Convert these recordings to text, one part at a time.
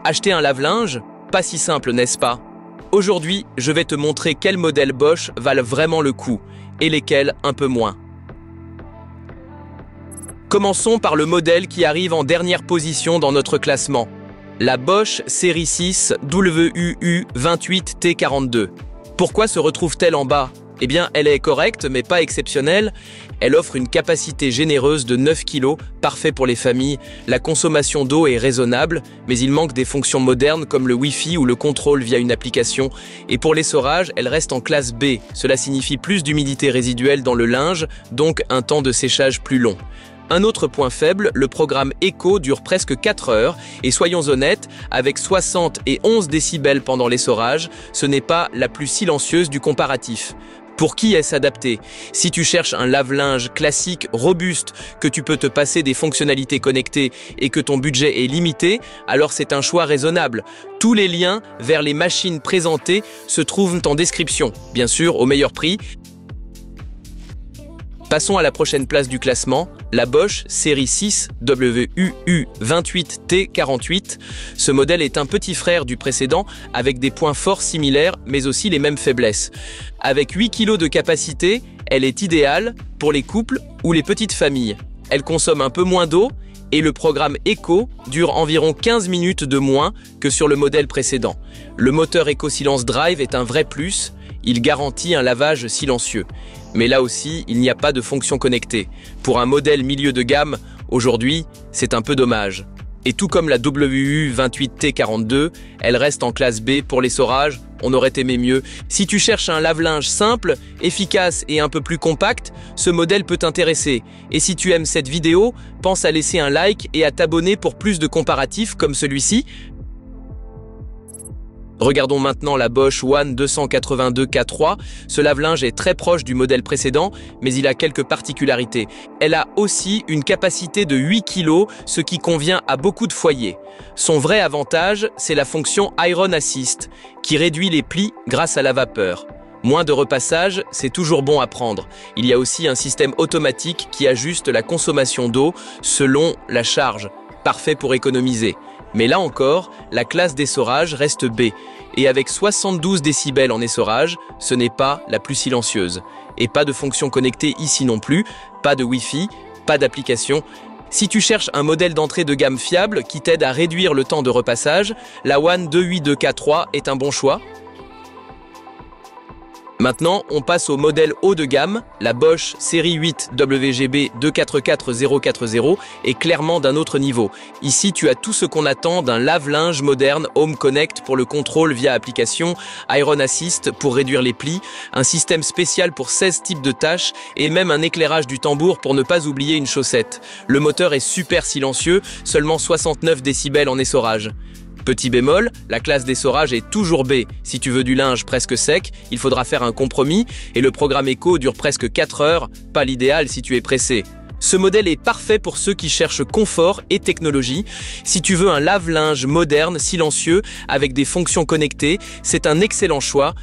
Acheter un lave-linge? Pas si simple, n'est-ce pas? Aujourd'hui, je vais te montrer quels modèles Bosch valent vraiment le coup et lesquels un peu moins. Commençons par le modèle qui arrive en dernière position dans notre classement. La Bosch série 6 WUU28T42. Pourquoi se retrouve-t-elle en bas? Eh bien, elle est correcte, mais pas exceptionnelle. Elle offre une capacité généreuse de 9 kg, parfait pour les familles. La consommation d'eau est raisonnable, mais il manque des fonctions modernes comme le Wi-Fi ou le contrôle via une application. Et pour l'essorage, elle reste en classe B. Cela signifie plus d'humidité résiduelle dans le linge, donc un temps de séchage plus long. Un autre point faible, le programme Eco dure presque 4 heures et soyons honnêtes, avec 60 et 11 décibels pendant l'essorage, ce n'est pas la plus silencieuse du comparatif. Pour qui est-ce adapté? Si tu cherches un lave-linge classique, robuste, que tu peux te passer des fonctionnalités connectées et que ton budget est limité, alors c'est un choix raisonnable. Tous les liens vers les machines présentées se trouvent en description, bien sûr au meilleur prix. Passons à la prochaine place du classement, la Bosch série 6 WUU28T48. Ce modèle est un petit frère du précédent avec des points forts similaires mais aussi les mêmes faiblesses. Avec 8 kg de capacité, elle est idéale pour les couples ou les petites familles. Elle consomme un peu moins d'eau et le programme Eco dure environ 15 minutes de moins que sur le modèle précédent. Le moteur EcoSilence Drive est un vrai plus, il garantit un lavage silencieux. Mais là aussi, il n'y a pas de fonction connectée. Pour un modèle milieu de gamme, aujourd'hui, c'est un peu dommage. Et tout comme la WU28T42, elle reste en classe B pour l'essorage, on aurait aimé mieux. Si tu cherches un lave-linge simple, efficace et un peu plus compact, ce modèle peut t'intéresser. Et si tu aimes cette vidéo, pense à laisser un like et à t'abonner pour plus de comparatifs comme celui-ci. Regardons maintenant la Bosch One 282K3. Ce lave-linge est très proche du modèle précédent, mais il a quelques particularités. Elle a aussi une capacité de 8 kg, ce qui convient à beaucoup de foyers. Son vrai avantage, c'est la fonction Iron Assist, qui réduit les plis grâce à la vapeur. Moins de repassage, c'est toujours bon à prendre. Il y a aussi un système automatique qui ajuste la consommation d'eau selon la charge, parfait pour économiser. Mais là encore, la classe d'essorage reste B, et avec 72 décibels en essorage, ce n'est pas la plus silencieuse. Et pas de fonction connectée ici non plus, pas de Wi-Fi, pas d'application. Si tu cherches un modèle d'entrée de gamme fiable qui t'aide à réduire le temps de repassage, la One 282K3 est un bon choix. Maintenant, on passe au modèle haut de gamme. La Bosch série 8 WGB 244040 est clairement d'un autre niveau. Ici, tu as tout ce qu'on attend d'un lave-linge moderne Home Connect pour le contrôle via application, Iron Assist pour réduire les plis, un système spécial pour 16 types de tâches et même un éclairage du tambour pour ne pas oublier une chaussette. Le moteur est super silencieux, seulement 69 décibels en essorage. Petit bémol, la classe d'essorage est toujours B. Si tu veux du linge presque sec, il faudra faire un compromis et le programme Eco dure presque 4 heures, pas l'idéal si tu es pressé. Ce modèle est parfait pour ceux qui cherchent confort et technologie. Si tu veux un lave-linge moderne, silencieux, avec des fonctions connectées, c'est un excellent choix.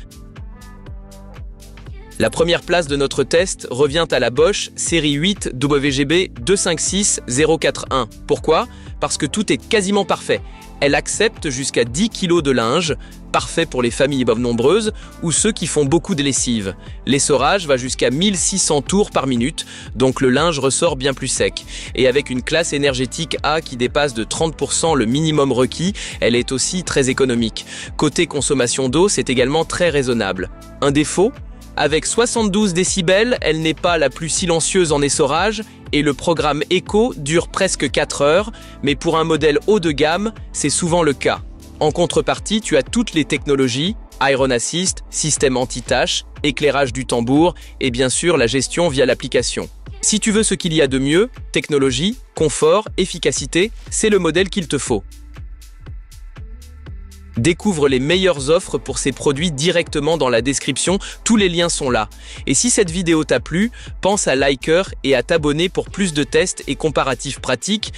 La première place de notre test revient à la Bosch série 8 WGB 256041. Pourquoi? Parce que tout est quasiment parfait. Elle accepte jusqu'à 10 kg de linge, parfait pour les familles nombreuses ou ceux qui font beaucoup de lessive. L'essorage va jusqu'à 1600 tours par minute, donc le linge ressort bien plus sec. Et avec une classe énergétique A qui dépasse de 30% le minimum requis, elle est aussi très économique. Côté consommation d'eau, c'est également très raisonnable. Un défaut? Avec 72 décibels, elle n'est pas la plus silencieuse en essorage et le programme Eco dure presque 4 heures, mais pour un modèle haut de gamme, c'est souvent le cas. En contrepartie, tu as toutes les technologies, Iron Assist, système anti-tache, éclairage du tambour et bien sûr la gestion via l'application. Si tu veux ce qu'il y a de mieux, technologie, confort, efficacité, c'est le modèle qu'il te faut. Découvre les meilleures offres pour ces produits directement dans la description, tous les liens sont là. Et si cette vidéo t'a plu, pense à liker et à t'abonner pour plus de tests et comparatifs pratiques.